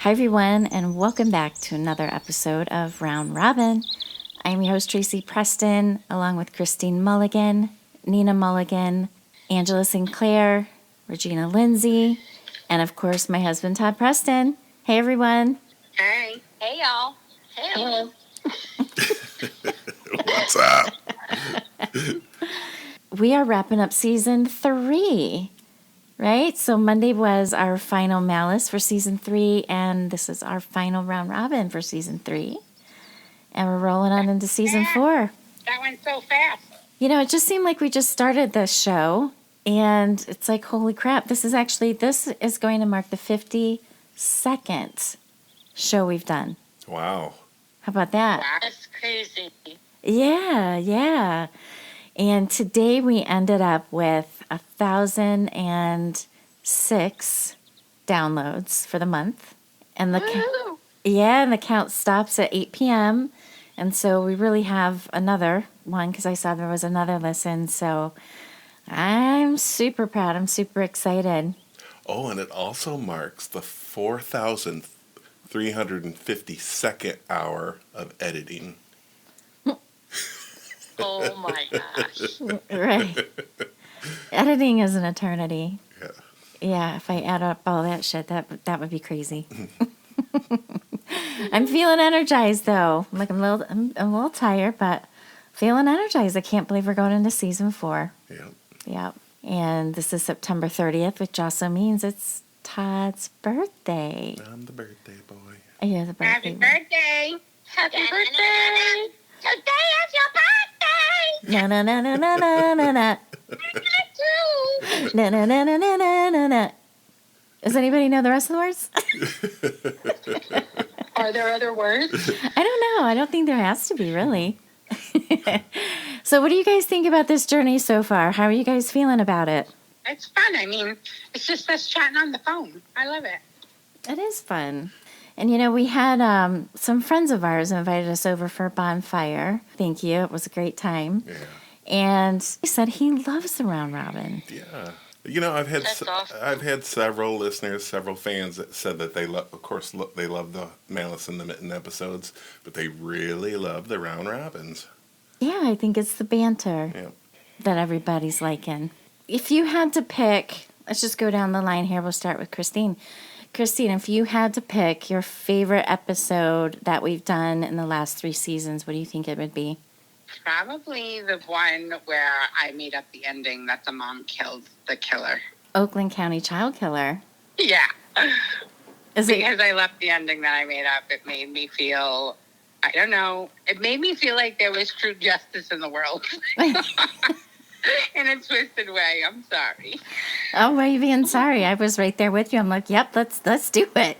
Hi, everyone, and welcome back to another episode of Round Robin. I'm your host, Tracy Preston, along with Christine Mulligan, Nina Mulligan, Angela Sinclair, Regina Lindsay, and of course, my husband, Todd Preston. Hey, everyone. Hey. Hey, y'all. Hey. Hello. What's up? We are wrapping up season 3, right? So Monday was our final Malice for season 3, and this is our final Round Robin for season 3. And we're rolling on into season 4. That went so fast. You know, it just seemed like we just started this show, and it's like, holy crap, this is going to mark the 52nd show we've done. Wow. How about that? That's crazy. Yeah. And today we ended up with 1,006 downloads for the month. And the count stops at 8 p.m. And so we really have another one because I saw there was another listen. So I'm super proud. I'm super excited. Oh, and it also marks the 4,352nd hour of editing. Oh my gosh. Right. Editing is an eternity. Yeah. Yeah, if I add up all that shit, that would be crazy. I'm feeling energized though. Like I'm a little tired, but feeling energized. I can't believe we're going into season 4. Yeah. And this is September 30th, which also means it's Todd's birthday. I'm the birthday boy. Yeah, the birthday. Happy birthday. Happy birthday. Today is your birthday. Na. Na. Does anybody know the rest of the words? Are there other words? I don't know. I don't think there has to be, really. So what do you guys think about this journey so far? How are you guys feeling about it? It's fun. I mean, it's just us chatting on the phone. I love it. It is fun. And, you know, we had some friends of ours invited us over for a bonfire. Thank you. It was a great time. Yeah. And he said he loves the Round Robin. Yeah. You know, I've had several listeners, several fans that said that they love the Malice in the Mitten episodes, but they really love the Round Robins. Yeah, I think it's the banter that everybody's liking. If you had to pick, let's just go down the line here. We'll start with Christine. Christine, if you had to pick your favorite episode that we've done in the last 3 seasons, what do you think it would be? Probably the one where I made up the ending that the mom killed the killer. Oakland County Child Killer. Yeah. Because I loved the ending that I made up. It made me feel, I don't know, it made me feel like there was true justice in the world. In a twisted way. I'm sorry. Oh, why are you being sorry? I was right there with you. I'm like, yep, let's do it.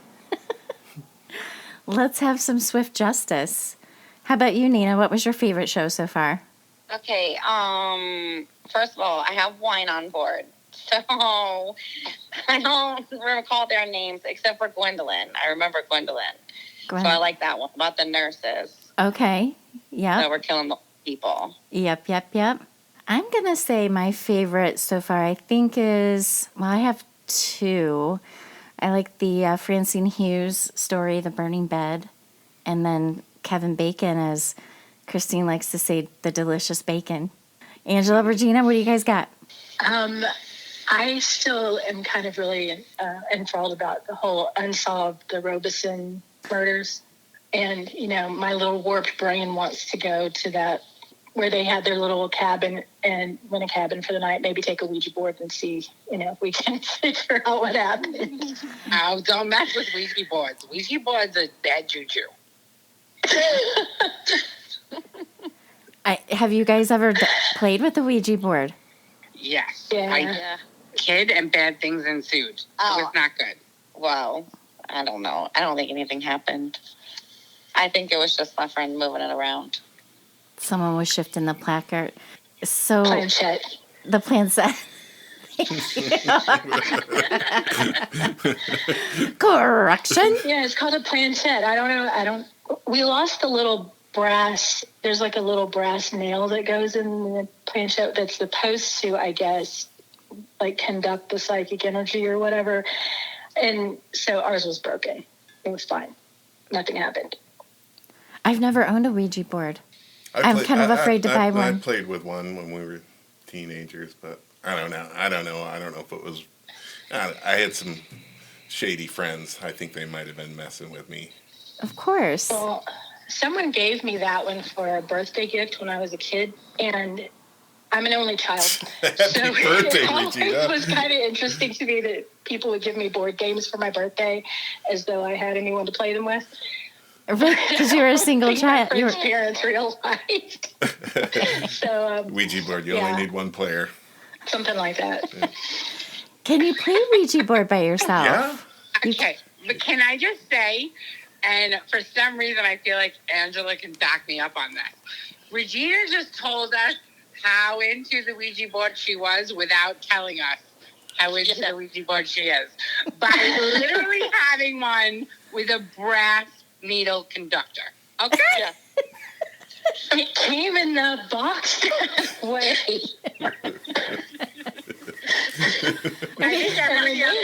Let's have some swift justice. How about you, Nina? What was your favorite show so far? Okay, first of all, I have wine on board. So I don't recall their names except for Gwendolyn. I remember Gwendolyn. So I like that one about the nurses. Okay. Yeah. So we're killing the people. Yep. I'm going to say my favorite so far, I think is, well, I have 2. I like the Francine Hughes story, The Burning Bed, and then Kevin Bacon, as Christine likes to say, the delicious bacon. Angela, Regina, what do you guys got? I still am kind of really enthralled about the whole the Robeson murders. And, you know, my little warped brain wants to go to that where they had their little cabin and rent a cabin for the night, maybe take a Ouija board and see, you know, if we can figure out what happened. Oh, don't mess with Ouija boards. Ouija boards are bad juju. Have you guys ever played with the Ouija board? Yes. Yeah. Kid and bad things ensued. Oh. It was not good. Well, I don't know. I don't think anything happened. I think it was just my friend moving it around. Someone was shifting the placard. So Planchette. The planchette. Correction. Yeah, it's called a planchette. I don't know. We lost the little brass. There's like a little brass nail that goes in the planchette that's supposed to, I guess, like conduct the psychic energy or whatever. And so ours was broken. It was fine. Nothing happened. I've never owned a Ouija board. I'm kind of afraid to buy one. I played with one when we were teenagers, but I don't know. I don't know if it was... I had some shady friends. I think they might have been messing with me. Of course. Well, someone gave me that one for a birthday gift when I was a kid, and I'm an only child. Happy birthday, Regina. It was kind of interesting to me that people would give me board games for my birthday as though I had anyone to play them with. Because you were a single child. Your parents realized. So Ouija board, you only need one player. Something like that. Yeah. Can you play Ouija board by yourself? Yeah. Okay, but can I just say, and for some reason I feel like Angela can back me up on this. Regina just told us how into the Ouija board she was without telling us how into the Ouija board she is. By literally having one with a brass needle conductor. Okay? Yeah. It came in the box that way. I think everybody else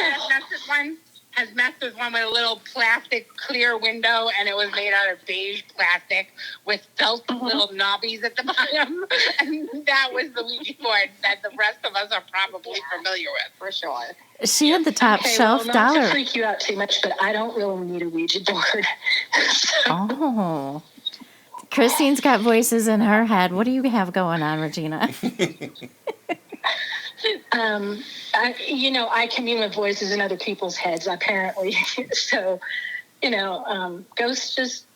has messed with one with a little plastic clear window, and it was made out of beige plastic with felt little knobbies at the bottom. And that was the Ouija board that the rest of us are probably familiar with, for sure. She had the top shelf not dollar. to freak you out too much, but I don't really need a Ouija board. Oh. Christine's got voices in her head. What do you have going on, Regina? I commune with voices in other people's heads, apparently. So, ghosts just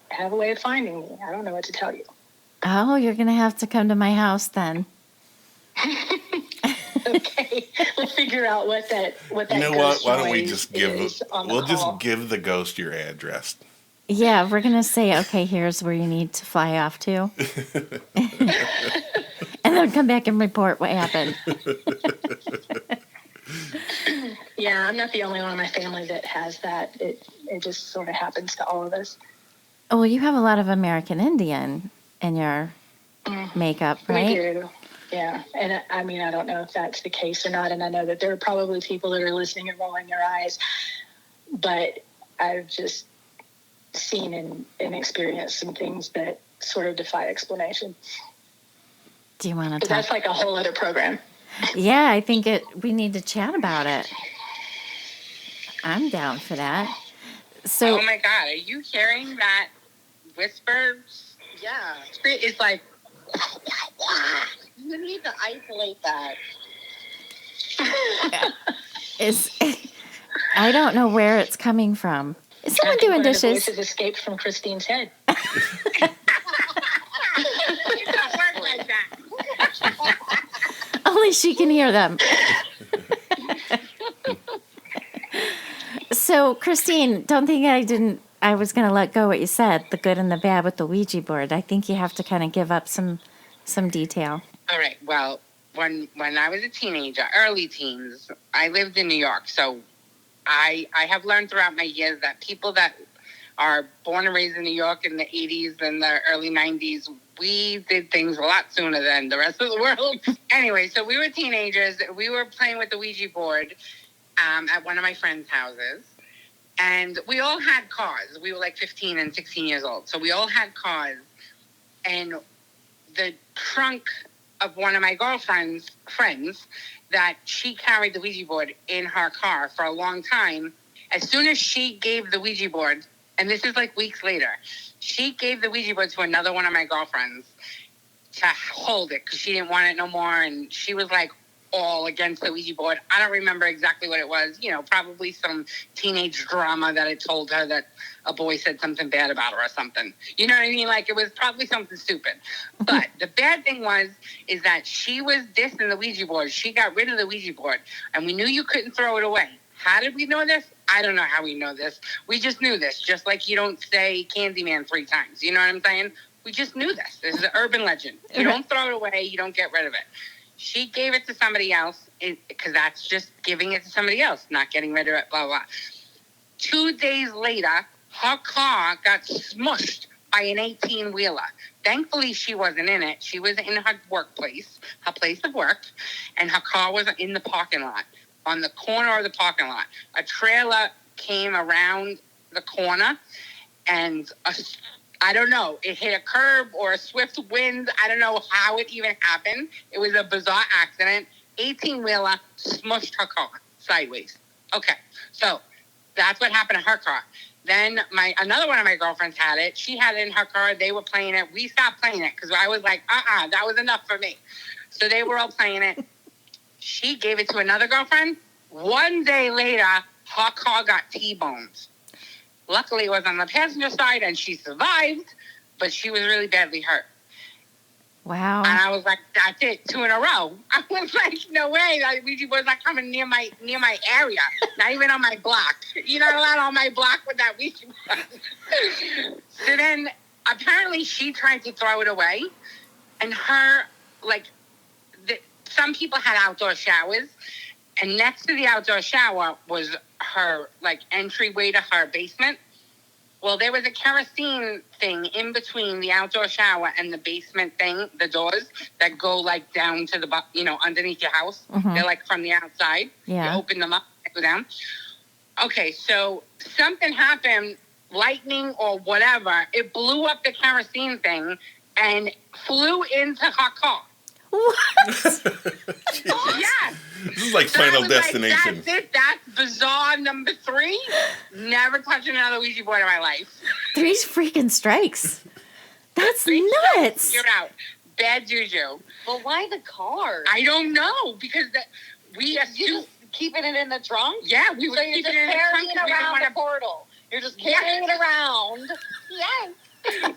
have a way of finding me. I don't know what to tell you. Oh, you're going to have to come to my house then. Okay, we'll figure out what that. You know what? Why don't we just just give the ghost your address. Yeah, we're going to say, okay, here's where you need to fly off to. And then come back and report what happened. Yeah, I'm not the only one in my family that has that. It just sort of happens to all of us. Oh, well, you have a lot of American Indian in your makeup, right? We do. Yeah, and I don't know if that's the case or not, and I know that there are probably people that are listening and rolling their eyes, but I've just seen and experienced some things that sort of defy explanation. Do you want to talk? That's like a whole other program. Yeah, I think we need to chat about it. I'm down for that. So, oh my God, are you hearing that whisper? Yeah. It's like, you need to isolate that. I don't know where it's coming from. Is someone doing dishes? The voices escaped from Christine's head. Only she can hear them. So, Christine, don't think I was going to let go what you said, the good and the bad with the Ouija board. I think you have to kind of give up some detail. All right. Well, when I was a teenager, early teens, I lived in New York. So I have learned throughout my years that people that are born and raised in New York in the 80s and the early 90s, we did things a lot sooner than the rest of the world. Anyway, so we were teenagers. We were playing with the Ouija board at one of my friends' houses. And we all had cars. We were like 15 and 16 years old. So we all had cars. And the trunk of one of my girlfriend's friends that she carried the Ouija board in her car for a long time, as soon as she gave the Ouija board, and this is like weeks later, she gave the Ouija board to another one of my girlfriends to hold it because she didn't want it no more. And she was like all against the Ouija board. I don't remember exactly what it was. Probably some teenage drama that had told her that a boy said something bad about her or something. You know what I mean? Like, it was probably something stupid. But the bad thing is that she was dissing the Ouija board. She got rid of the Ouija board, and we knew you couldn't throw it away. How did we know this? I don't know how we know this. We just knew this, just like you don't say Candyman 3 times. You know what I'm saying? We just knew this. This is an urban legend. You don't throw it away. You don't get rid of it. She gave it to somebody else because that's just giving it to somebody else, not getting rid of it, blah, blah. 2 days later, her car got smushed by an 18-wheeler. Thankfully, she wasn't in it. She was in her workplace, her place of work, and her car was in the parking lot, on the corner of the parking lot. A trailer came around the corner, and I don't know, it hit a curb or a swift wind. I don't know how it even happened. It was a bizarre accident. 18-wheeler smushed her car sideways. Okay, so that's what happened to her car. Then another one of my girlfriends had it. She had it in her car. They were playing it. We stopped playing it because I was like, that was enough for me. So they were all playing it. She gave it to another girlfriend. One day later, her car got T-boned. Luckily, it was on the passenger side, and she survived, but she was really badly hurt. Wow. And I was like, that's it, 2 in a row. I was like, no way. That Ouija board's not coming near my area. Not even on my block. You're not allowed on my block with that Ouija board. So then, apparently, she tried to throw it away. And her, some people had outdoor showers. And next to the outdoor shower was her, entryway to her basement. Well, there was a kerosene thing in between the outdoor shower and the basement thing, the doors that go, down to the, underneath your house. Mm-hmm. They're, from the outside. Yeah. You open them up, they go down. Okay, so something happened, lightning or whatever. It blew up the kerosene thing and flew into her car. What? Yes. This is like Final Destination. That's it. That's bizarre number 3. Never touch another Ouija board in my life. 3 freaking strikes. That's 3 nuts. Strikes, you're out. Bad juju. Well, why the car? I don't know because we you just keeping it in the trunk. Yeah, we were keeping it in the trunk around the portal. You're just carrying it around. Yes.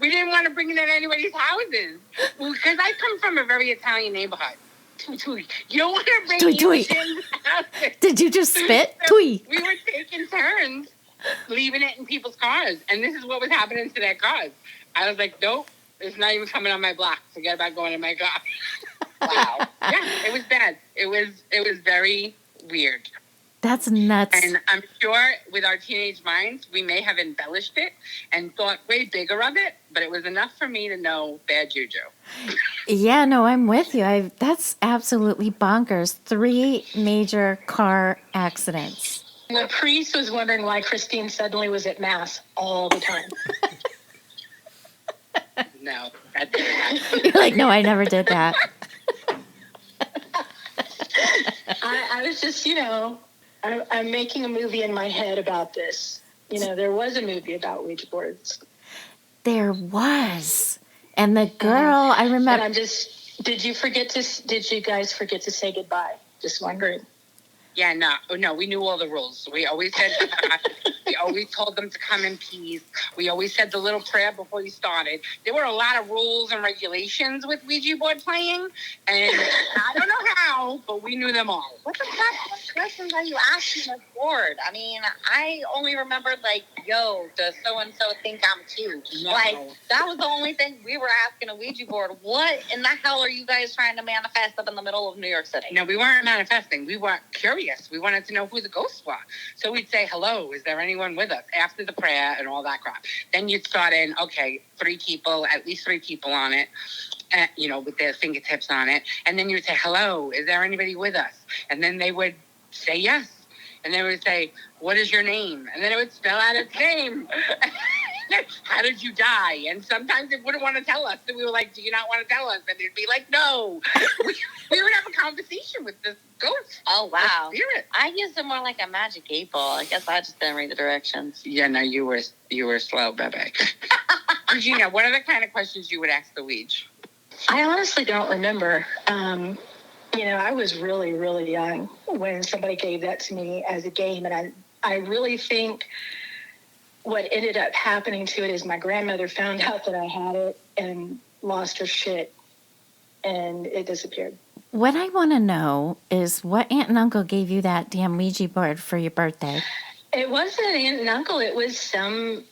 We didn't want to bring it in anybody's houses because I come from a very Italian neighborhood. Tui. You don't want to bring Tui. Did you just spit? So Tui. we were taking turns leaving it in people's cars, and this is what was happening to their cars. I was like, nope, it's not even coming on my block. Forget about going in my car. Wow. Yeah, it was bad. It was very weird. That's nuts. And I'm sure with our teenage minds, we may have embellished it and thought way bigger of it, but it was enough for me to know bad juju. Yeah, no, I'm with you. That's absolutely bonkers. 3 major car accidents. The priest was wondering why Christine suddenly was at Mass all the time. No, that didn't happen. You're like, no, I never did that. I was just, I'm making a movie in my head about this. There was a movie about Ouija boards. There was. And the girl, I remember. And I'm just, did you guys forget to say goodbye? Just wondering. Yeah, no, we knew all the rules. We always said, we always told them to come in peace. We always said the little prayer before you started. There were a lot of rules and regulations with Ouija board playing, and I don't know how, but we knew them all. What the heck questions are you asking us board? I mean, I only remembered, yo, does so-and-so think I'm cute? No. That was the only thing we were asking a Ouija board. What in the hell are you guys trying to manifest up in the middle of New York City? No, we weren't manifesting. We were curious. We wanted to know who the ghosts were. So we'd say, hello, is there anyone with us? After the prayer and all that crap. Then you'd start in, okay, 3 people, at least 3 people on it, with their fingertips on it. And then you'd say, hello, is there anybody with us? And then they would say yes. And they would say, what is your name? And then it would spell out its name. How did you die? And sometimes it wouldn't want to tell us. So we were like, do you not want to tell us? And it'd be like, no. We would have a conversation with this ghost. Oh, wow. Spirit. I used it more like a magic 8-ball. I guess I just didn't read the directions. Yeah, no, you were slow, Bebe. Regina, what are the kind of questions you would ask the Ouija? I honestly don't remember. I was really, really young when somebody gave that to me as a game. And I really think what ended up happening to it is my grandmother found out that I had it and lost her shit. And it disappeared. What I want to know is what aunt and uncle gave you that damn Ouija board for your birthday? It wasn't an aunt and uncle. It was some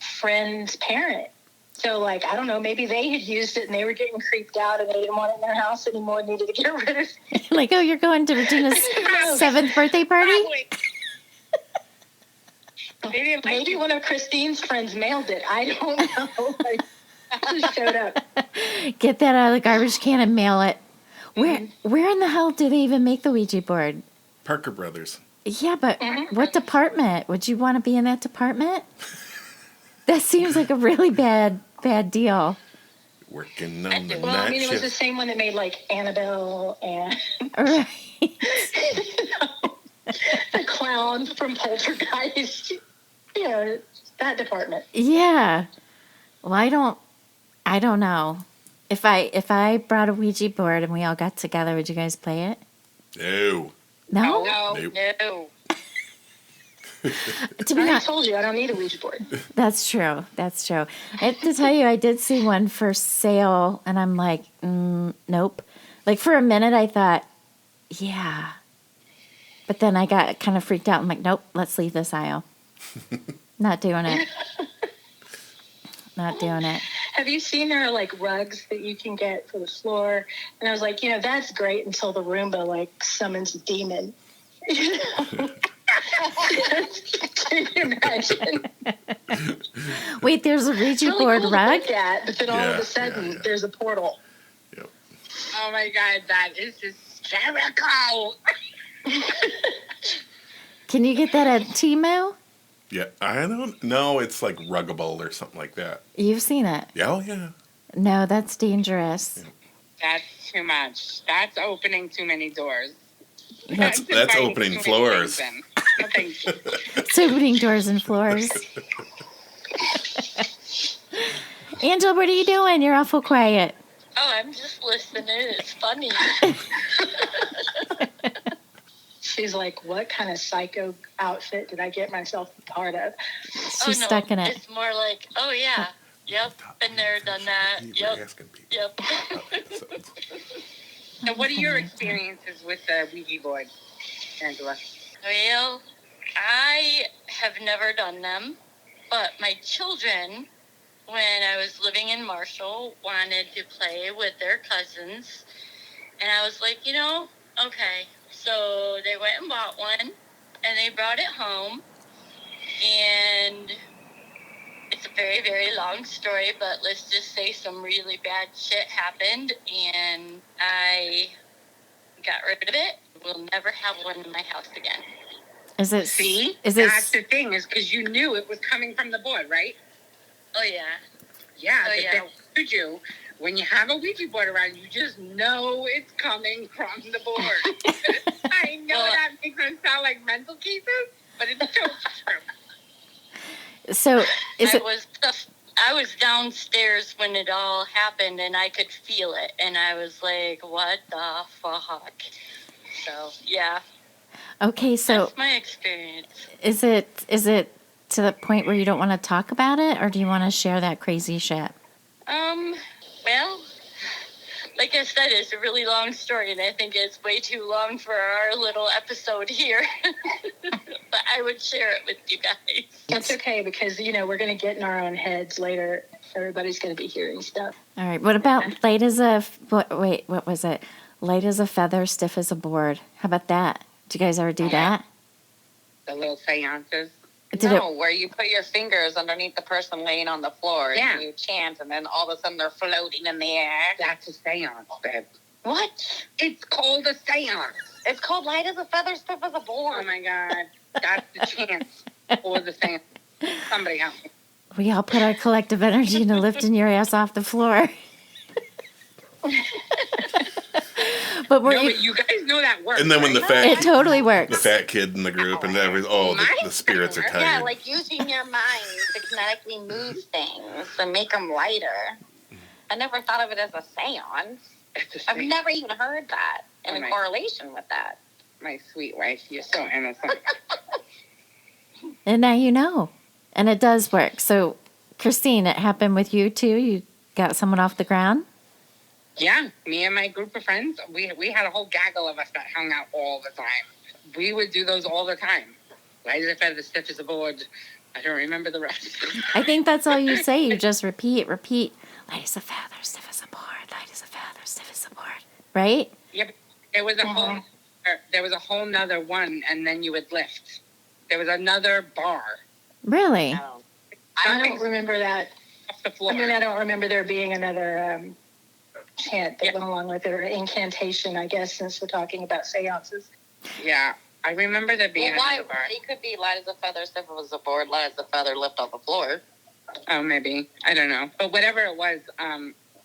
friend's parent. So, I don't know, maybe they had used it and they were getting creeped out and they didn't want it in their house anymore and needed to get rid of it. Oh, you're going to Regina's 7th birthday party? Maybe one of Christine's friends mailed it. I don't know. It just showed up. Get that out of the garbage can and mail it. Where in the hell do they even make the Ouija board? Parker Brothers. Yeah, but what department? Would you want to be in that department? That seems like a really bad deal. Working on the Well, I night mean, it was the shift. same one that made like Annabelle and Right. the clown from Poltergeist. You know, that department. Yeah. Well, I don't know. If I brought a Ouija board and we all got together, would you guys play it? No. No? No. To be I honest, told you I don't need a Ouija board. that's true. That's true. I have to tell you, I did see one for sale, and I'm like, nope. Like, for a minute, I thought, yeah. But then I got kind of freaked out. I'm like, nope, let's leave this aisle. Not doing it. Not doing it. Have you seen there are like rugs that you can get for the floor? And I was like, that's great until the Roomba like summons a demon. You know? Can you imagine? Wait, there's a Ouija board cool rug? To look at, but then all of a sudden there's a portal. Yep. Oh my God, that is hysterical. Can you get that at Temu? Yeah, I don't know. It's like Ruggable or something like that. You've seen it. Yeah, oh yeah. No, that's dangerous. Yeah. That's too much. That's opening too many doors. That's inviting opening too many floors. things in. No, thank you. It's opening doors and floors. Angela, what are you doing? You're awful quiet. Oh, I'm just listening. It's funny. She's like, what kind of psycho outfit did I get myself a part of? She's stuck in it. It's more like, oh yeah, yep, been there, done that. Yep, Asking people. yep. So what are your experiences with the Ouija board, Angela? Well, I have never done them, but my children, when I was living in Marshall, wanted to play with their cousins. And I was like, okay. So they went and bought one, and they brought it home. And it's a very, very long story, but let's just say some really bad shit happened, and I got rid of it. We'll never have one in my house again. Is it? See? Is it? That's the thing, is because you knew it was coming from the board, right? Oh, yeah. Yeah, Oh, but yeah. they told you, when you have a Ouija board around, you just know it's coming from the board. I know that makes it sound like mental cases, but it's so true. So is it? I was downstairs when it all happened, and I could feel it, and I was like, what the fuck? So, yeah. Okay, so That's my experience. is it to the point where you don't want to talk about it, or do you want to share that crazy shit? Well, like I said, it's a really long story, and I think it's way too long for our little episode here. But I would share it with you guys. That's okay, because, we're going to get in our own heads later. Everybody's going to be hearing stuff. All right. What about light as a? What was it? Light as a feather, stiff as a board. How about that? Did you guys ever do that? The little seances. Where you put your fingers underneath the person laying on the floor, and you chant, and then all of a sudden they're floating in the air. That's a seance, babe. What? It's called a seance. It's called light as a feather, stiff as a board. Oh my God. That's the chance for the seance. Somebody help me. We all put our collective energy into lifting your ass off the floor. But but you guys know that works. And then when it totally works. The fat kid in the group and everything. Oh, the spirits are tired. Yeah, like using your mind to kinetically move things and make them lighter. I never thought of it as a seance. I've never even heard that in a correlation with that. My sweet wife, you're so innocent. And now you know. And it does work. So, Christine, it happened with you too? You got someone off the ground? Yeah, me and my group of friends, we had a whole gaggle of us that hung out all the time. We would do those all the time. Light as a feather, stiff as a board. I don't remember the rest. I think that's all you say. You just repeat. Light as a feather, stiff as a board. Light as a feather, stiff as a board. Right? Yep. There was a whole nother one, and then you would lift. There was another bar. Really? I don't remember that. Off the floor. I don't remember there being another chant that went along with it, or incantation, I guess, since we're talking about seances. Yeah. I remember there being why? It could be light as a feather, if it was a board, light as a feather, lift off the floor. Oh, maybe. I don't know. But whatever it was,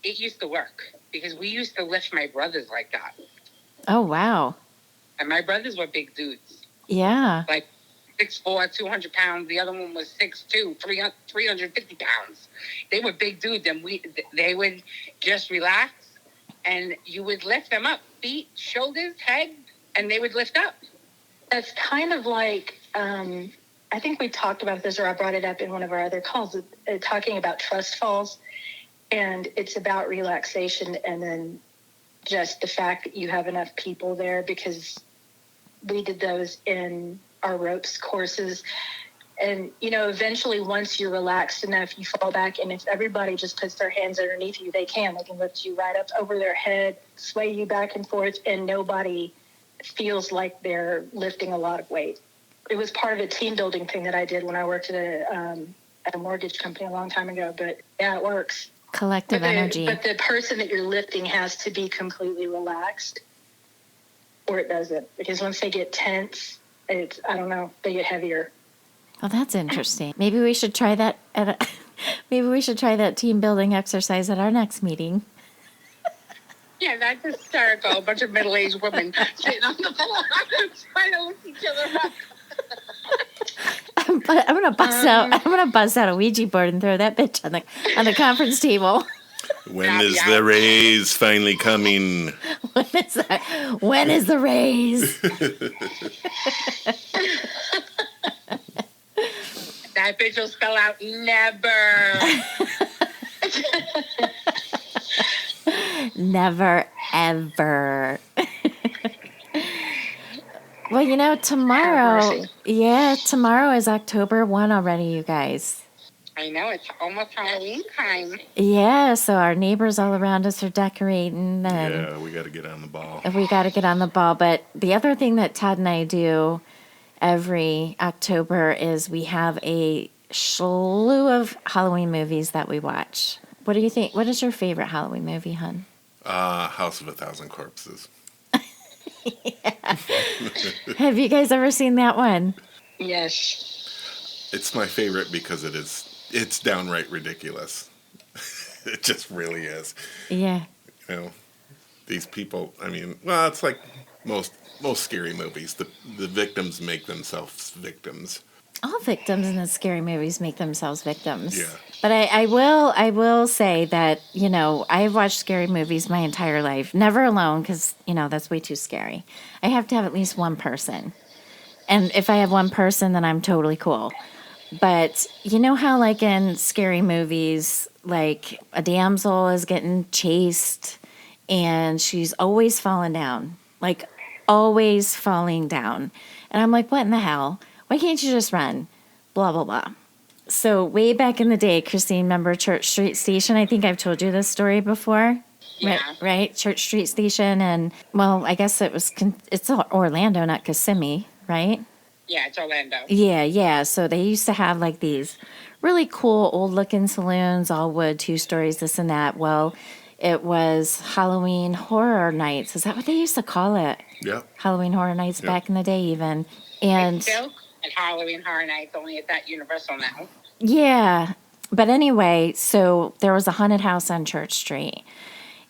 it used to work because we used to lift my brothers like that. Oh, wow. And my brothers were big dudes. Yeah. Like 6'4", 200 pounds. The other one was 6'2", 350 pounds. They were big dudes, and they would just relax, and you would lift them up, feet, shoulders, head, and they would lift up. That's kind of like, I think we talked about this, or I brought it up in one of our other calls, talking about trust falls. And it's about relaxation and then just the fact that you have enough people there, because we did those in our ropes courses. And, eventually once you're relaxed enough, you fall back. And if everybody just puts their hands underneath you, they can lift you right up over their head, sway you back and forth, and nobody feels like they're lifting a lot of weight. It was part of a team building thing that I did when I worked at a mortgage company a long time ago. But yeah, it works. Collective energy. But the person that you're lifting has to be completely relaxed, or it doesn't. Because once they get tense, they get heavier. Well, that's interesting. Maybe we should try that maybe we should try that team building exercise at our next meeting. Yeah, that's hysterical. A bunch of middle-aged women sitting on the floor trying to lift each other up. I'm gonna bust out a Ouija board and throw that bitch on the conference table. When is the raise finally coming? When is the raise? That bitch will spell out never. Never, ever. Well, tomorrow is October 1 already, you guys. I know, it's almost Halloween time. Yeah, so our neighbors all around us are decorating. And yeah, we got to get on the ball. But the other thing that Todd and I do every October is we have a slew of Halloween movies that we watch. What do you think? What is your favorite Halloween movie, hon? House of a Thousand Corpses. Have you guys ever seen that one? Yes. It's my favorite because it's downright ridiculous. It just really is. Yeah. These people, it's like most scary movies. The victims make themselves victims. All victims in the scary movies make themselves victims. Yeah. But I will say that, I've watched scary movies my entire life. Never alone, because, that's way too scary. I have to have at least one person. And if I have one person, then I'm totally cool. But you know how, like, in scary movies, like, a damsel is getting chased and she's always falling down. Like, always falling down. And I'm like, what in the hell? Why can't you just run? Blah, blah, blah. So way back in the day, Christine, remember Church Street Station? I think I've told you this story before. Yeah. Right? Church Street Station. And, well, I guess it's Orlando, not Kissimmee, right? Yeah, it's Orlando. Yeah. So they used to have like these really cool old-looking saloons, all wood, 2 stories, this and that. Well, it was Halloween Horror Nights. Is that what they used to call it? Yeah. Halloween Horror Nights back in the day even. And still at Halloween Horror Nights, only at that Universal now. Yeah. But anyway, so there was a haunted house on Church Street.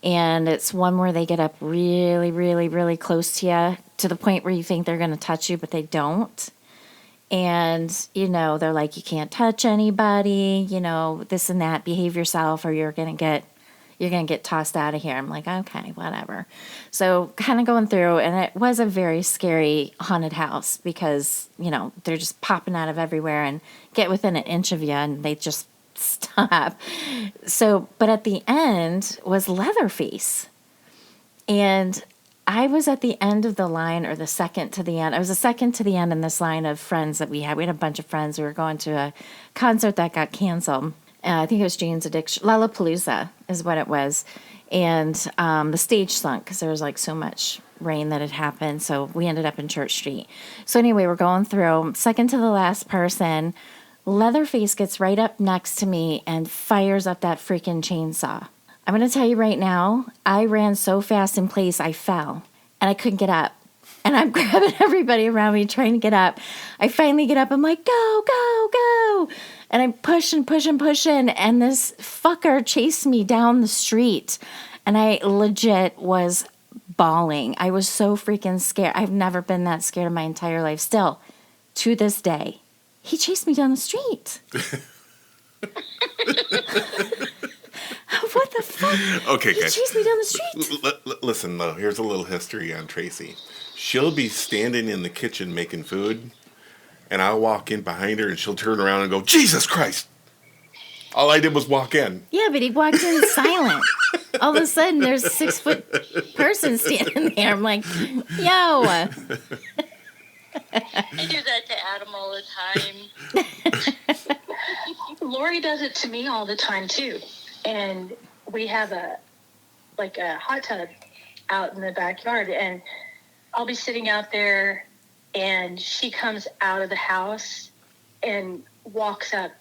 And it's one where they get up really, really, really close to you, to the point where you think they're going to touch you, but they don't. And, they're like, you can't touch anybody, this and that, behave yourself, or you're going to get tossed out of here. I'm like, okay, whatever. So kind of going through, and it was a very scary haunted house because, they're just popping out of everywhere and get within an inch of you and they just stop. So, but at the end was Leatherface. And I was at the end of the line, or the second to the end. I was the second to the end in this line of friends that we had. We had a bunch of friends. We were going to a concert that got canceled. I think it was Jane's Addiction. Lollapalooza is what it was. And the stage sunk because there was like so much rain that had happened. So we ended up in Church Street. So anyway, we're going through. Second to the last person, Leatherface gets right up next to me and fires up that freaking chainsaw. I'm going to tell you right now, I ran so fast in place, I fell. And I couldn't get up. And I'm grabbing everybody around me trying to get up. I finally get up. I'm like, go, go, go. And I'm pushing, and this fucker chased me down the street. And I legit was bawling. I was so freaking scared. I've never been that scared in my entire life. Still, to this day, he chased me down the street. What the fuck? Okay, he guys. chased me down the street. Listen, though, here's a little history on Tracy. She'll be standing in the kitchen making food, and I'll walk in behind her, and she'll turn around and go, Jesus Christ! All I did was walk in. Yeah, but he walked in silent. All of a sudden, there's a 6-foot person standing there. I'm like, yo. I do that to Adam all the time. Lori does it to me all the time, too. And we have a hot tub out in the backyard, and I'll be sitting out there, and she comes out of the house and walks up,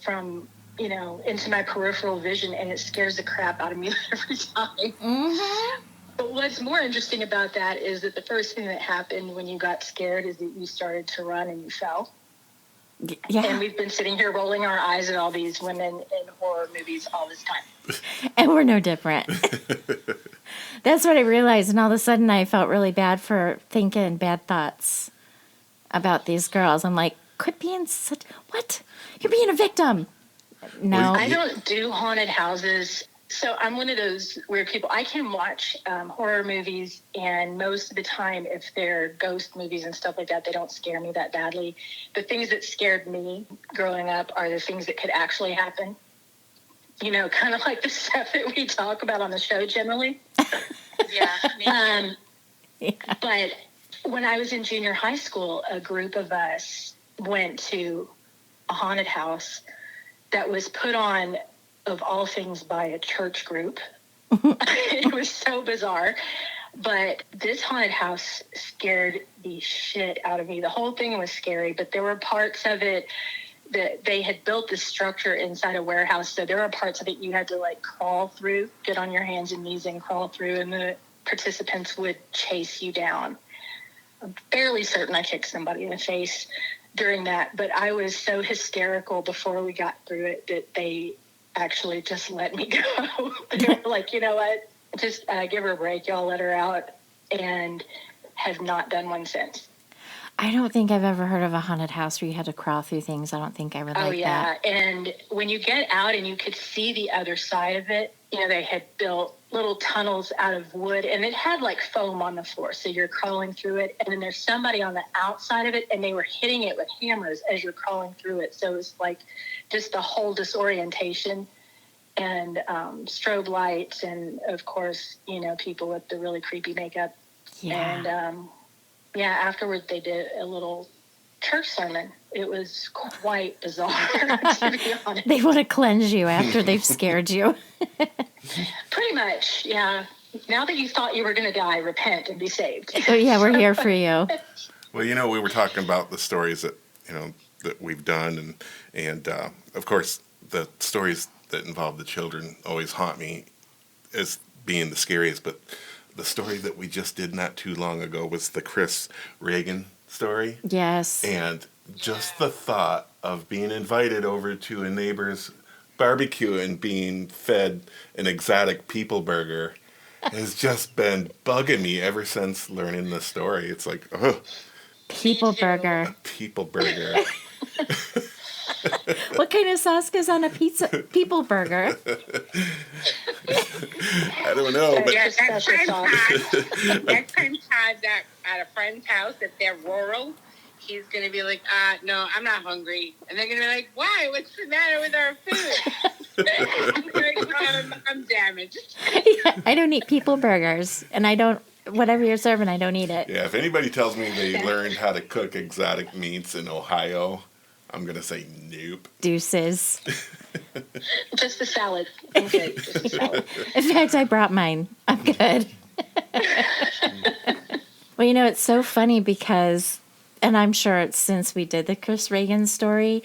from, into my peripheral vision, and it scares the crap out of me every time. Mm-hmm. But what's more interesting about that is that the first thing that happened when you got scared is that you started to run and you fell. Yeah. And we've been sitting here rolling our eyes at all these women in horror movies all this time. And we're no different. That's what I realized. And all of a sudden I felt really bad for thinking bad thoughts about these girls. I'm like, quit being such... What? You're being a victim. No. I don't do haunted houses. So I'm one of those weird people. I can watch horror movies, and most of the time, if they're ghost movies and stuff like that, they don't scare me that badly. The things that scared me growing up are the things that could actually happen. Kind of like the stuff that we talk about on the show generally. Yeah. But when I was in junior high school, a group of us went to a haunted house that was put on, of all things, by a church group. It was so bizarre. But this haunted house scared the shit out of me. The whole thing was scary, but there were parts of it that they had built this structure inside a warehouse. So there were parts of it you had to crawl through, get on your hands and knees and crawl through, and the participants would chase you down. I'm fairly certain I kicked somebody in the face during that, but I was so hysterical before we got through it that they actually just let me go. They were like, you know what, just give her a break, y'all let her out, and have not done one since. I don't think I've ever heard of a haunted house where you had to crawl through things. I don't think I would like that. Oh, yeah, and when you get out and you could see the other side of it, they had built little tunnels out of wood, and it had foam on the floor, so you're crawling through it, and then there's somebody on the outside of it, and they were hitting it with hammers as you're crawling through it, so it was just the whole disorientation, and strobe lights, and of course, people with the really creepy makeup. Yeah. And afterward they did a little church sermon. It was quite bizarre, to be honest. They want to cleanse you after they've scared you. Pretty much, yeah. Now that you thought you were going to die, repent and be saved. Oh, yeah, we're here for you. Well, we were talking about the stories that, that we've done. And of course, the stories that involve the children always haunt me as being the scariest. But the story that we just did not too long ago was the Chris Reagan story. Yes. And just the thought of being invited over to a neighbor's barbecue and being fed an exotic people burger has just been bugging me ever since learning the story. It's like, oh, people burger. A people burger. What kind of sauce goes on a people burger? I don't know. But yeah, next time Todd's at a friend's house, if they're rural, he's going to be like, no, I'm not hungry. And they're going to be like, why? What's the matter with our food? I'm damaged. Yeah, I don't eat people burgers. And whatever you're serving, I don't eat it. Yeah, if anybody tells me they learned how to cook exotic meats in Ohio, I'm going to say nope. Deuces. Just the salad. I'm good. Just the salad. In fact, I brought mine. I'm good. Well, it's so funny because, and I'm sure it's since we did the Chris Reagan story,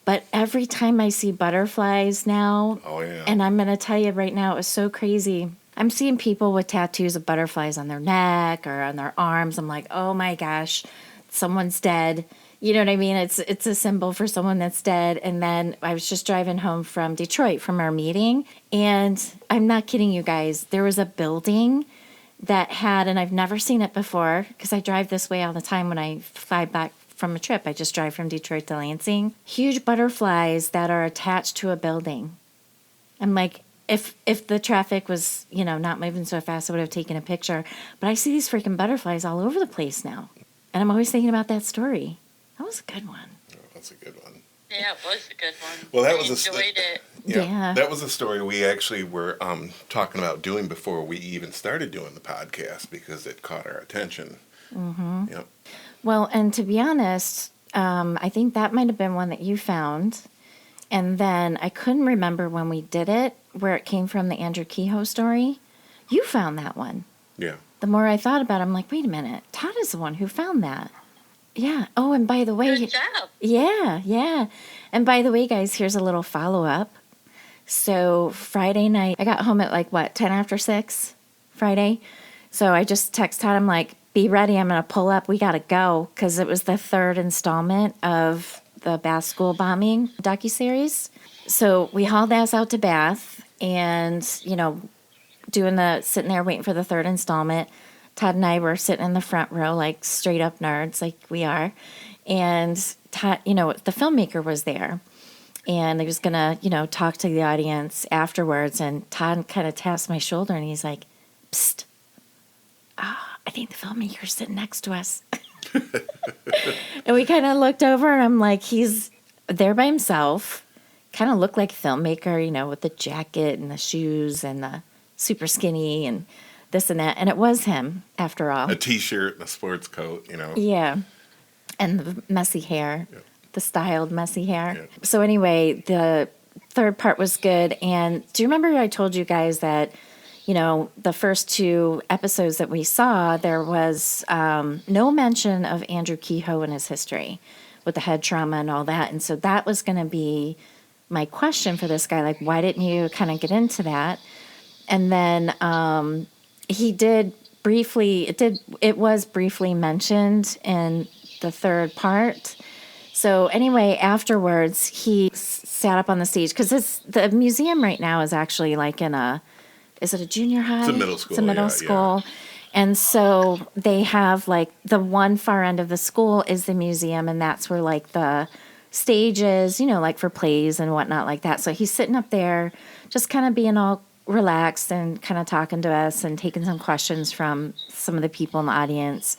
but every time I see butterflies now, oh yeah, and I'm going to tell you right now, it was so crazy. I'm seeing people with tattoos of butterflies on their neck or on their arms. I'm like, oh my gosh, someone's dead. You know what I mean? It's a symbol for someone that's dead. And then I was just driving home from Detroit from our meeting, and I'm not kidding you guys, there was a building that had, and I've never seen it before because I drive this way all the time when I fly back from a trip. I just drive from Detroit to Lansing. Huge butterflies that are attached to a building. I'm like, if the traffic was, not moving so fast, I would have taken a picture. But I see these freaking butterflies all over the place now. And I'm always thinking about that story. That was a good one. Oh, that's a good one. Yeah, it was a good one. Well, that I was enjoyed it. Yeah. That was a story we actually were talking about doing before we even started doing the podcast because it caught our attention. Mm-hmm. Yep. Well, and to be honest, I think that might have been one that you found. And then I couldn't remember when we did it, where it came from, the Andrew Kehoe story. You found that one. Yeah. The more I thought about it, I'm like, wait a minute. Todd is the one who found that. Yeah. Oh, and by the way. Good job. Yeah. And by the way, guys, here's a little follow-up. So Friday night, I got home at 10 after 6 Friday. So I just text Todd, I'm like, be ready, I'm going to pull up. We got to go, because it was the third installment of the Bath School bombing docuseries. So we hauled ass out to Bath and, sitting there waiting for the third installment. Todd and I were sitting in the front row like straight up nerds like we are. And Todd, the filmmaker was there. And he was going to, talk to the audience afterwards. And Todd kind of taps my shoulder and he's like, psst. I think the filmmaker's sitting next to us. And we kind of looked over and I'm like, he's there by himself. Kind of looked like a filmmaker, with the jacket and the shoes and the super skinny and this and that. And it was him, after all. A T-shirt and a sports coat, Yeah. And the messy hair, the styled messy hair. Yeah. So anyway, the third part was good. And do you remember I told you guys that, the first 2 episodes that we saw, there was no mention of Andrew Kehoe and his history with the head trauma and all that. And so that was going to be my question for this guy. Like, why didn't you kind of get into that? And then he did briefly, it was briefly mentioned in the third part. So anyway, afterwards, he sat up on the stage because the museum right now is actually like is it a junior high? It's a middle school. It's a middle school. Yeah. And so they have like the one far end of the school is the museum, and that's where like the stage is, like for plays and whatnot like that. So he's sitting up there just kind of being all relaxed and kind of talking to us and taking some questions from some of the people in the audience.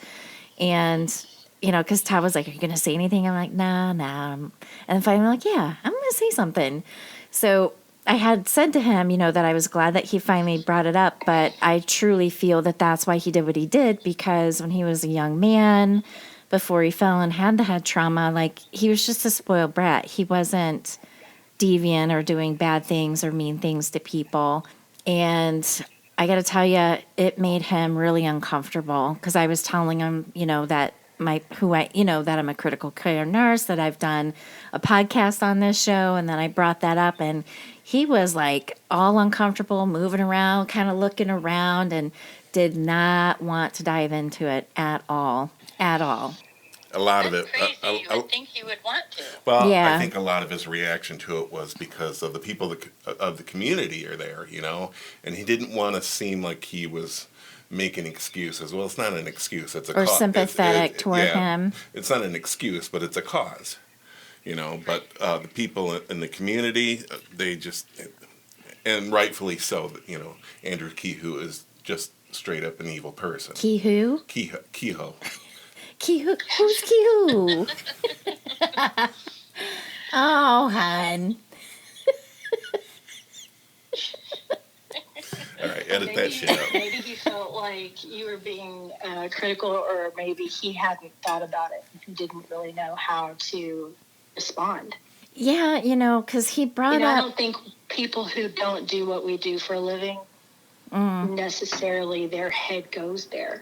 And, because Todd was like, are you going to say anything? I'm like, nah. And then finally I'm like, yeah, I'm going to say something. So I had said to him, that I was glad that he finally brought it up, but I truly feel that that's why he did what he did, because when he was a young man, before he fell and had the head trauma, like, he was just a spoiled brat. He wasn't deviant or doing bad things or mean things to people. And I got to tell you, it made him really uncomfortable, because I was telling him, that that I'm a critical care nurse, that I've done a podcast on this show, and then I brought that up, and he was like all uncomfortable, moving around, kind of looking around, and did not want to dive into it at all. A lot of That's it. crazy. You would think he would want to. Well, Yeah. I think a lot of his reaction to it was because of the people of the community are there, and he didn't want to seem like he was making excuses. Well, it's not an excuse. It's a Or cause. sympathetic toward him. It's not an excuse, but it's a cause, But the people in the community, they just, and rightfully so, Andrew Kehoe is just straight up an evil person. Kehoe? Kehoe. Kehoe? Who's Kehoe? Oh, hon. All right, edit that shit out. Maybe he felt like you were being critical, or maybe he hadn't thought about it. He didn't really know how to respond. Yeah, because he brought I up... don't think people who don't do what we do for a living, necessarily their head goes there.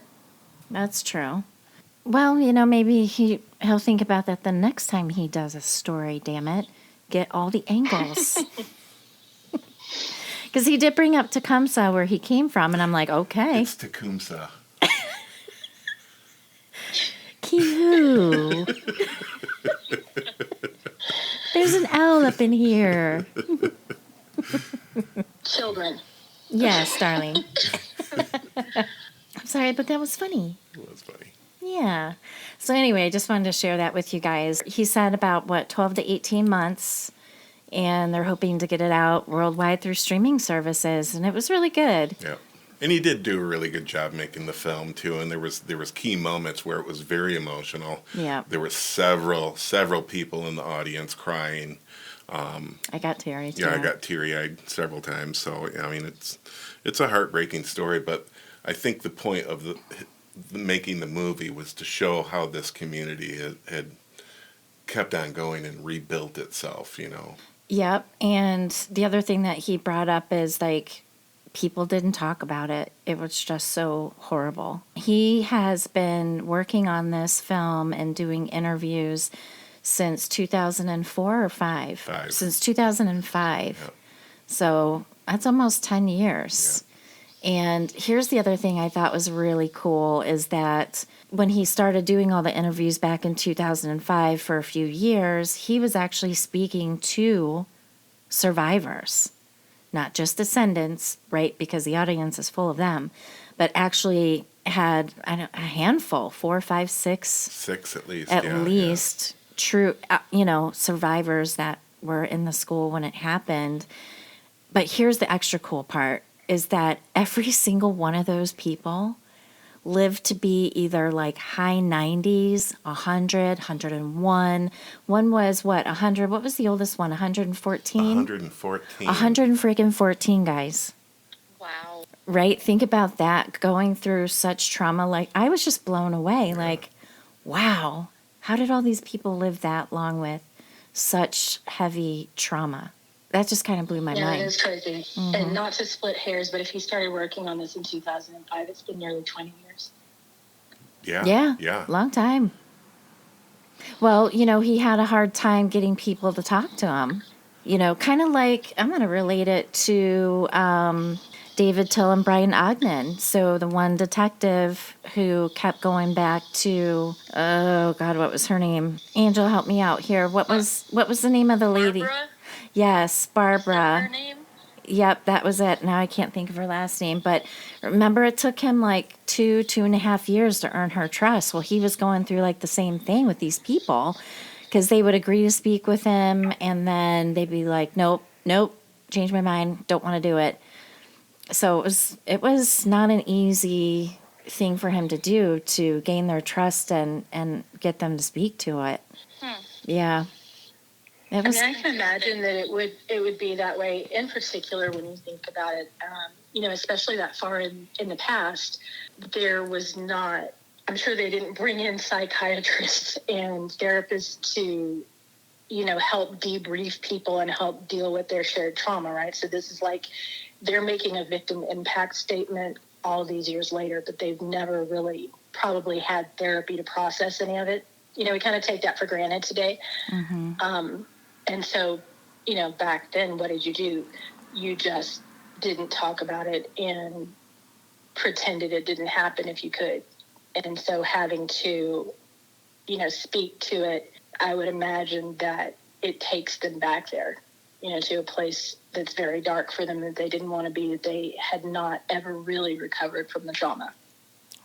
That's true. Well, maybe he'll think about that the next time he does a story, damn it. Get all the angles. Because he did bring up Tecumseh, where he came from, and I'm like, okay. It's Tecumseh. Ki-hoo. There's an L up in here. Children. Yes, darling. I'm sorry, but that was funny. It was funny. Yeah. So anyway, I just wanted to share that with you guys. He said about, 12 to 18 months, and they're hoping to get it out worldwide through streaming services, and it was really good. Yeah. And he did do a really good job making the film too, and there was key moments where it was very emotional. Yeah. There were several people in the audience crying. I got teary too. Yeah, I got teary-eyed several times. So I mean, it's a heartbreaking story, but I think the point of the making the movie was to show how this community had kept on going and rebuilt itself. Yep. And the other thing that he brought up is like, people didn't talk about it. It was just so horrible. He has been working on this film and doing interviews since 2004 or 5? Since 2005. Yep. So that's almost 10 years. Yep. And here's the other thing I thought was really cool is that when he started doing all the interviews back in 2005 for a few years, he was actually speaking to survivors. Not just descendants, right, because the audience is full of them, but actually had a handful, 4, 5, 6. 6 at least. At least true, survivors that were in the school when it happened. But here's the extra cool part, is that every single one of those people lived to be either like high 90s, 100, 101. One was 100. What was the oldest one? 114? 114. 114, guys. Wow. Right? Think about that, going through such trauma. Like, I was just blown away. Yeah. Like, wow, how did all these people live that long with such heavy trauma? That just kind of blew my mind. Yeah, it is crazy. Mm-hmm. And not to split hairs, but if he started working on this in 2005, it's been nearly 20 years. Yeah. Long time. Well, he had a hard time getting people to talk to him. Kind of like, I'm going to relate it to David Till and Brian Ogden. So the one detective who kept going back to, oh God, what was her name? Angel, help me out here. What was the name of the lady? Barbara? Yes, Barbara. Is that her name? Yep, that was it. Now I can't think of her last name. But remember, it took him like 2.5 years to earn her trust. Well, he was going through like the same thing with these people because they would agree to speak with him and then they'd be like, nope, change my mind, don't want to do it. So it was not an easy thing for him to do, to gain their trust and get them to speak to it. Yeah. I can imagine that it would be that way in particular when you think about it, especially that far in the past, there was not, I'm sure they didn't bring in psychiatrists and therapists to, help debrief people and help deal with their shared trauma, right? So this is like they're making a victim impact statement all these years later, but they've never really probably had therapy to process any of it. We kind of take that for granted today. Mm-hmm. And so, back then, what did you do? You just didn't talk about it and pretended it didn't happen if you could. And so having to, speak to it, I would imagine that it takes them back there, to a place that's very dark for them that they didn't want to be, that they had not ever really recovered from the trauma.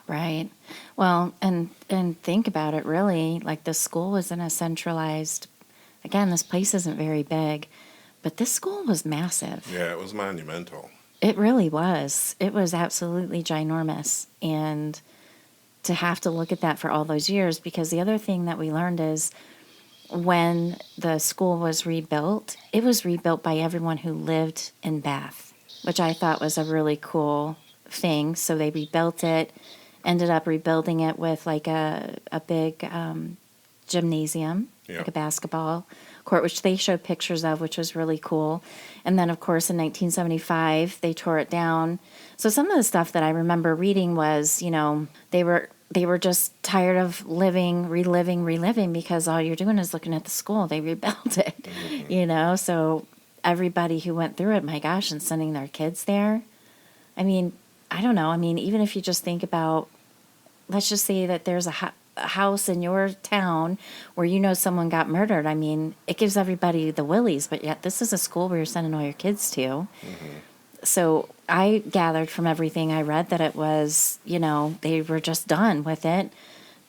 Right. Well, and think about it, really, like the school was in a centralized, again, this place isn't very big, but this school was massive. Yeah, it was monumental. It really was. It was absolutely ginormous. And to have to look at that for all those years, because the other thing that we learned is when the school was rebuilt, it was rebuilt by everyone who lived in Bath, which I thought was a really cool thing. So they rebuilt it, ended up rebuilding it with like a big gymnasium, like a basketball court, which they showed pictures of, which was really cool. And then, of course, in 1975, they tore it down. So some of the stuff that I remember reading was, they were just tired of reliving, because all you're doing is looking at the school. They rebuilt it, So everybody who went through it, my gosh, and sending their kids there. I mean, I don't know. I mean, even if you just think about, let's just say that there's a house in your town where you know someone got murdered. I mean, it gives everybody the willies, but yet this is a school where you're sending all your kids to. Mm-hmm. So I gathered from everything I read that it was, they were just done with it.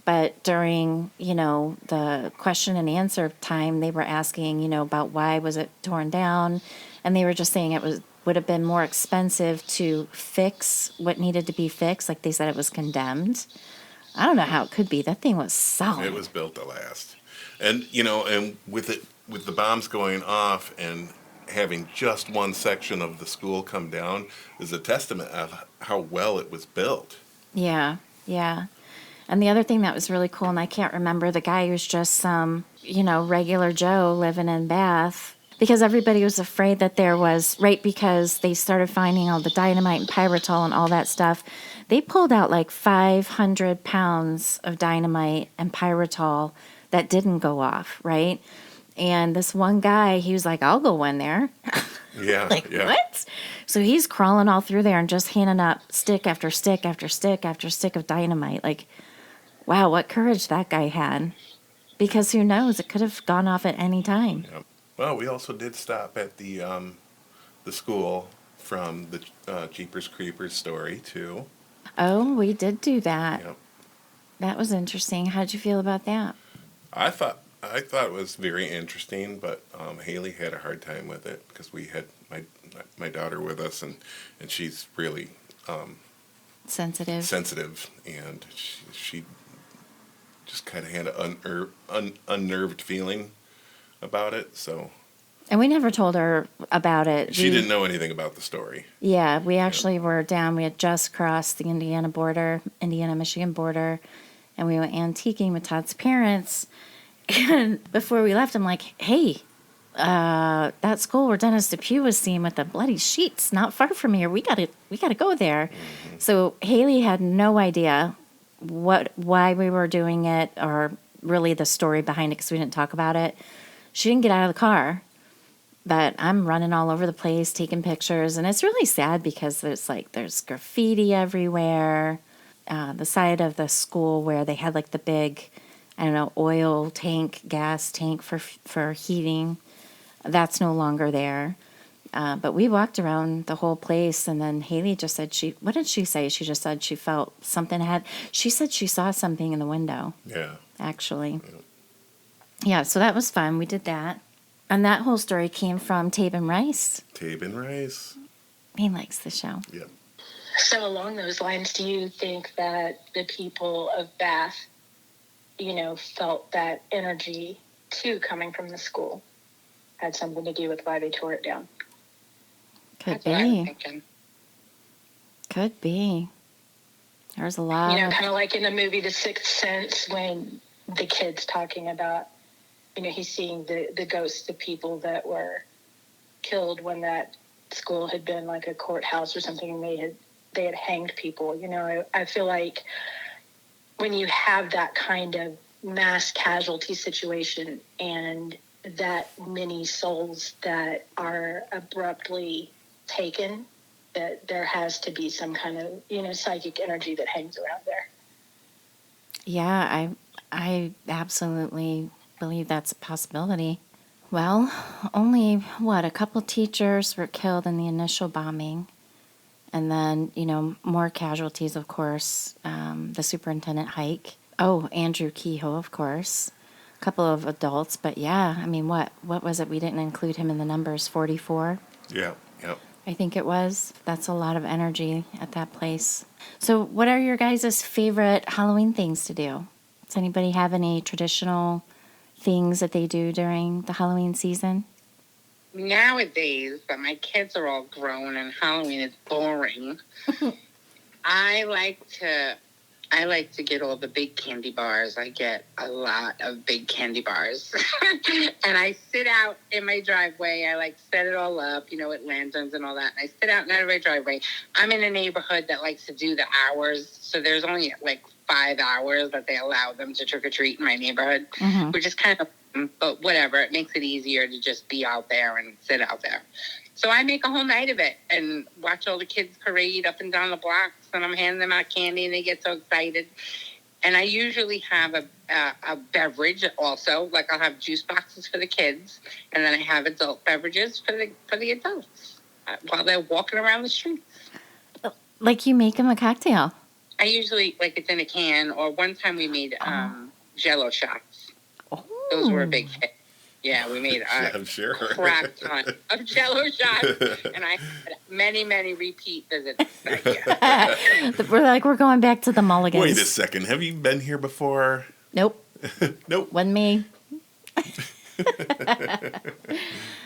But during, the question and answer time, they were asking, about why was it torn down? And they were just saying would have been more expensive to fix what needed to be fixed. Like they said, it was condemned. I don't know how it could be. That thing was solid. It was built to last. And, and with the bombs going off and having just one section of the school come down is a testament of how well it was built. Yeah, yeah. And the other thing that was really cool, and I can't remember, the guy who's just some, regular Joe living in Bath, because everybody was afraid that there was, right, because they started finding all the dynamite and pyritol and all that stuff. They pulled out like 500 pounds of dynamite and pyritol that didn't go off, right? And this one guy, he was like, I'll go in there. Yeah. Yeah. What? So he's crawling all through there and just handing up stick after stick after stick after stick of dynamite. Like, wow, what courage that guy had. Because who knows, it could have gone off at any time. Yep. Well, we also did stop at the school from the Jeepers Creepers story, too. Oh, we did do that. Yep. That was interesting. How'd you feel about that? I thought it was very interesting, but Haley had a hard time with it because we had my daughter with us, and she's really sensitive, and she just kind of had an unnerved feeling about it. So, and we never told her about it. She didn't know anything about the story. Yeah, we actually were down. We had just crossed the Indiana-Michigan border, and we went antiquing with Todd's parents. And before we left, I'm like, hey, that school where Dennis Depew was seen with the bloody sheets not far from here. We gotta go there. Mm-hmm. So Haley had no idea why we were doing it or really the story behind it because we didn't talk about it. She didn't get out of the car, but I'm running all over the place taking pictures, and it's really sad because there's graffiti everywhere. The side of the school where they had like the big, oil tank, gas tank for heating, that's no longer there. But we walked around the whole place, and then Haley just said what did she say? She just said she felt something she said she saw something in the window. Yeah. Actually. Yeah, so that was fun. We did that. And that whole story came from Tabin Rice. Tabin Rice. He likes the show. Yeah. So along those lines, do you think that the people of Bath, felt that energy too coming from the school had something to do with why they tore it down? Could be. Could be. There's a lot. Kind of like in the movie The Sixth Sense when the kid's talking about, he's seeing the ghosts of people that were killed when that school had been like a courthouse or something, and they had hanged people. I feel like when you have that kind of mass casualty situation and that many souls that are abruptly taken, that there has to be some kind of, psychic energy that hangs around there. Yeah, I absolutely believe that's a possibility. Well, only, a couple teachers were killed in the initial bombing. And then, more casualties, of course. The superintendent Hike. Oh, Andrew Kehoe, of course. A couple of adults. But yeah, I mean, what was it? We didn't include him in the numbers. 44? Yeah, yep. I think it was. That's a lot of energy at that place. So what are your guys' favorite Halloween things to do? Does anybody have any traditional things that they do during the Halloween season? Nowadays, but my kids are all grown and Halloween is boring. I like to I like to get all the big candy bars. I get a lot of big candy bars. And I sit out in my driveway. I set it all up, with lanterns and all that. And I sit out in my driveway. I'm in a neighborhood that likes to do the hours. So there's only 5 hours that they allow them to trick or treat in my neighborhood, which is kind of, but whatever. It makes it easier to just be out there and sit out there. So I make a whole night of it and watch all the kids parade up and down the blocks, and I'm handing them out candy, and they get so excited. And I usually have a beverage also. I'll have juice boxes for the kids, and then I have adult beverages for the adults while they're walking around the streets. You make them a cocktail. I usually, it's in a can, or one time we made Jell-O shots. Oh. Those were a big hit. Yeah, we made a crap ton of Jell-O shots, and I had many, many repeat visits that year. We're going back to the Mulligans. Wait a second. Have you been here before? Nope. Nope. Wasn't me.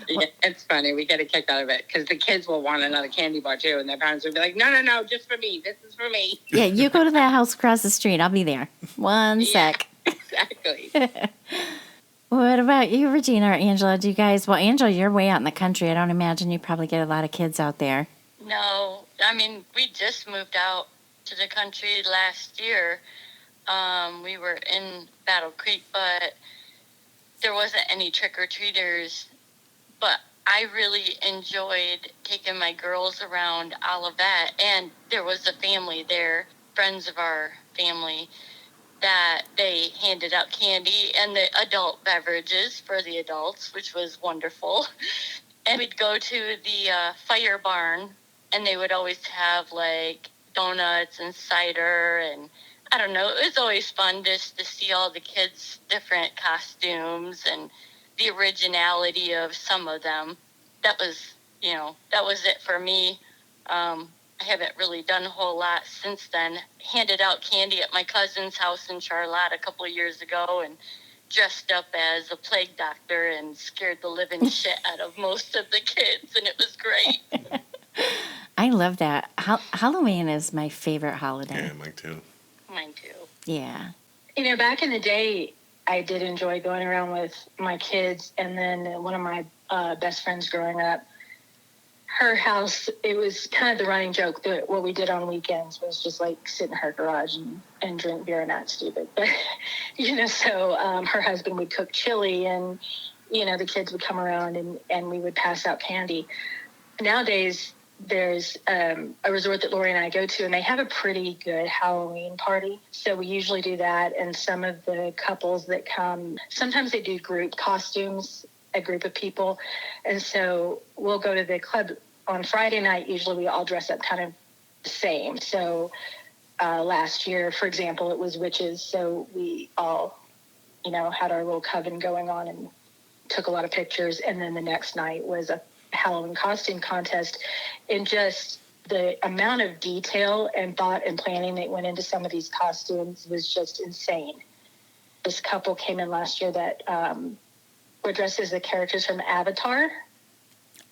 Yeah, it's funny. We get a kick out of it because the kids will want another candy bar too, and their parents will be like, no, just for me. This is for me. Yeah, you go to that house across the street. I'll be there. One sec. Exactly. What about you, Regina or Angela? Do you guys, Angela, you're way out in the country. I don't imagine you probably get a lot of kids out there. No, we just moved out to the country last year. We were in Battle Creek, but there wasn't any trick-or-treaters. But I really enjoyed taking my girls around Olivet, and there was a family there, friends of our family, that they handed out candy and the adult beverages for the adults, which was wonderful. And we'd go to the fire barn, and they would always have donuts and cider, and I don't know, it was always fun just to see all the kids' different costumes and the originality of some of them. That was it for me. I haven't really done a whole lot since then. Handed out candy at my cousin's house in Charlotte a couple of years ago and dressed up as a plague doctor and scared the living shit out of most of the kids, and it was great. I love that. Halloween is my favorite holiday. Yeah, mine too. Mine too. Yeah. Back in the day, I did enjoy going around with my kids, and then one of my best friends growing up, her house, it was kind of the running joke that what we did on weekends was just sit in her garage and drink beer and act stupid. But, so her husband would cook chili, and, the kids would come around and we would pass out candy. Nowadays, there's a resort that Lori and I go to, and they have a pretty good Halloween party. So we usually do that, and some of the couples that come, sometimes they do group costumes, a group of people. And so we'll go to the club on Friday night. Usually we all dress up kind of the same. So last year, for example, it was witches. So we all, had our little coven going on and took a lot of pictures. And then the next night was a Halloween costume contest. And just the amount of detail and thought and planning that went into some of these costumes was just insane. This couple came in last year that were dressed as the characters from Avatar,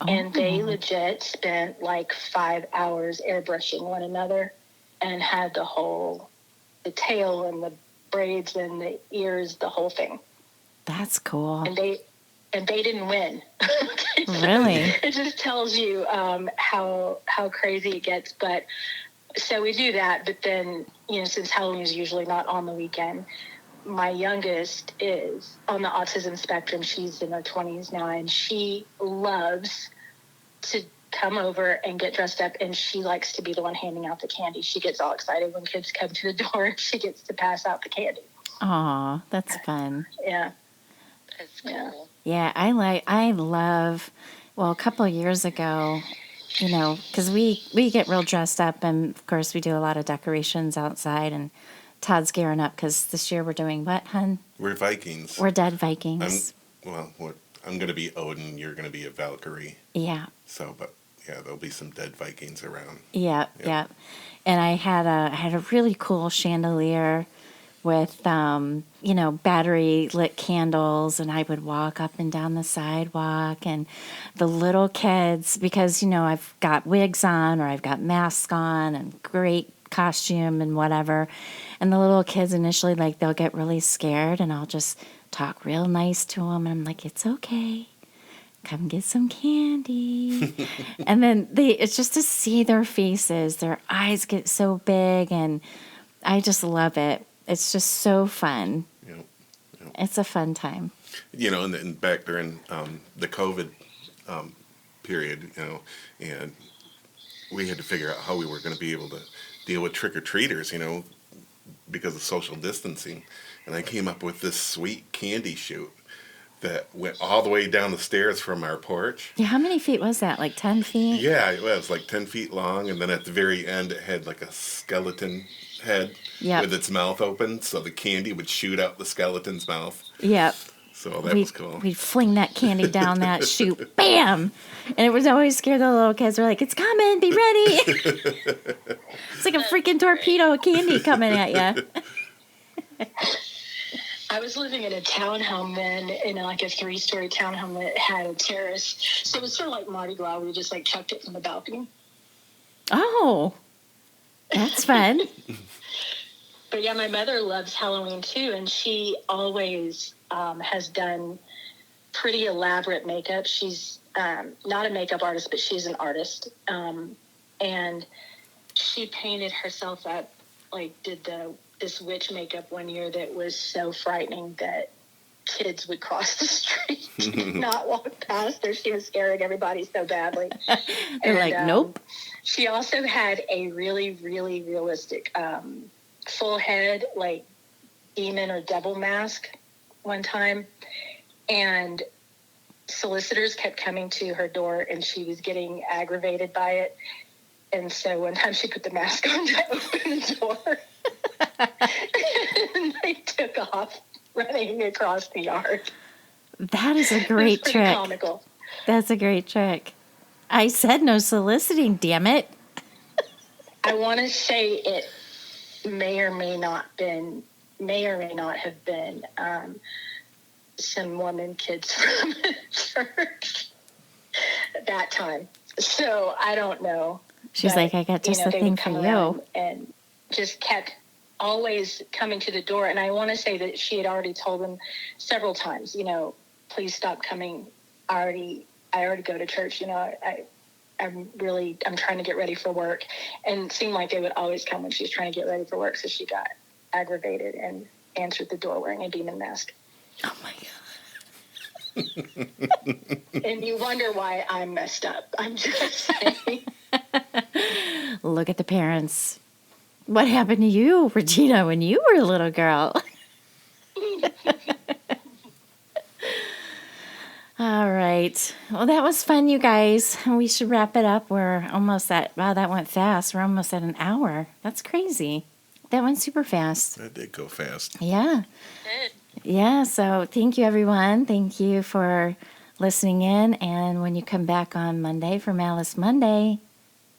and they legit spent 5 hours airbrushing one another and had the tail and the braids and the ears, the whole thing. That's cool. And they didn't win. Really? It just tells you how crazy it gets. But so we do that, but then, since Halloween is usually not on the weekend, my youngest is on the autism spectrum. She's in her 20s now, and she loves to come over and get dressed up, and she likes to be the one handing out the candy. She gets all excited when kids come to the door, and she gets to pass out the candy. Aw, that's fun. Yeah. That's cool. Yeah, I love, a couple of years ago, because we get real dressed up, and of course we do a lot of decorations outside, and Todd's gearing up because this year we're doing what, hun? We're Vikings. We're dead Vikings. I'm going to be Odin. You're going to be a Valkyrie. Yeah. So, but yeah, there'll be some dead Vikings around. Yeah. And I had a really cool chandelier with, battery lit candles, and I would walk up and down the sidewalk, and the little kids, because, I've got wigs on or I've got masks on and great costume and whatever. And the little kids initially, like, they'll get really scared, and I'll just talk real nice to them. And I'm like, it's okay. Come get some candy. And then it's just to see their faces. Their eyes get so big, and I just love it. It's just so fun. Yep. It's a fun time. And back during the COVID period, and we had to figure out how we were going to be able to deal with trick-or-treaters, because of social distancing. And I came up with this sweet candy chute that went all the way down the stairs from our porch. Yeah, how many feet was that? Like 10 feet? Yeah, it was like 10 feet long, and then at the very end it had like a skeleton head with its mouth open, so the candy would shoot out the skeleton's mouth. Yep. So that was cool. We'd fling that candy down that chute. Bam! And it was always scare the little kids. We're like, it's coming, be ready. It's like a freaking torpedo of candy coming at you. I was living in a townhome then, in like a 3-story townhome that had a terrace. So it was sort of like Mardi Gras. We just like chucked it from the balcony. Oh, that's fun. But yeah, my mother loves Halloween too, and she always has done pretty elaborate makeup. She's not a makeup artist, but she's an artist. And she painted herself up, like did this witch makeup one year that was so frightening that kids would cross the street and not walk past her. She was scaring everybody so badly. They're like, nope. She also had a really, really realistic full head, like demon or devil mask one time. And solicitors kept coming to her door, and she was getting aggravated by it. And so one time she put the mask on to open the door. And they took off running across the yard. That is a great trick. Comical. That's a great trick. I said no soliciting, damn it. I want to say it may or may not have been some Mormon kids from church at that time. So I don't know. She's like, I got just the thing for you. And just kept always coming to the door. And I want to say that she had already told them several times, please stop coming. I already go to church. I'm trying to get ready for work. And it seemed like they would always come when she was trying to get ready for work. So she got aggravated and answered the door wearing a demon mask. Oh my God. And you wonder why I'm messed up. I'm just saying. Look at the parents. What happened to you, Regina, when you were a little girl? All right. Well, that was fun, you guys. We should wrap it up. We're almost wow, that went fast. We're almost at an hour. That's crazy. That went super fast. That did go fast. Yeah. Good. Yeah, so thank you, everyone. Thank you for listening in. And when you come back on Monday for Malice Monday,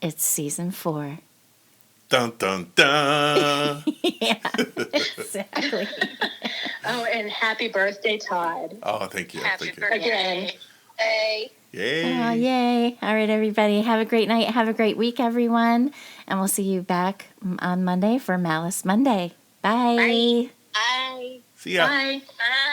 it's season 4. Dun, dun, dun. Yeah, exactly. Oh, and happy birthday, Todd. Oh, thank you. Happy Thank you. birthday. Again. Hey. Yay. Oh, yay. All right, everybody. Have a great night. Have a great week, everyone. And we'll see you back on Monday for Malice Monday. Bye. Bye. See ya. Bye. Bye.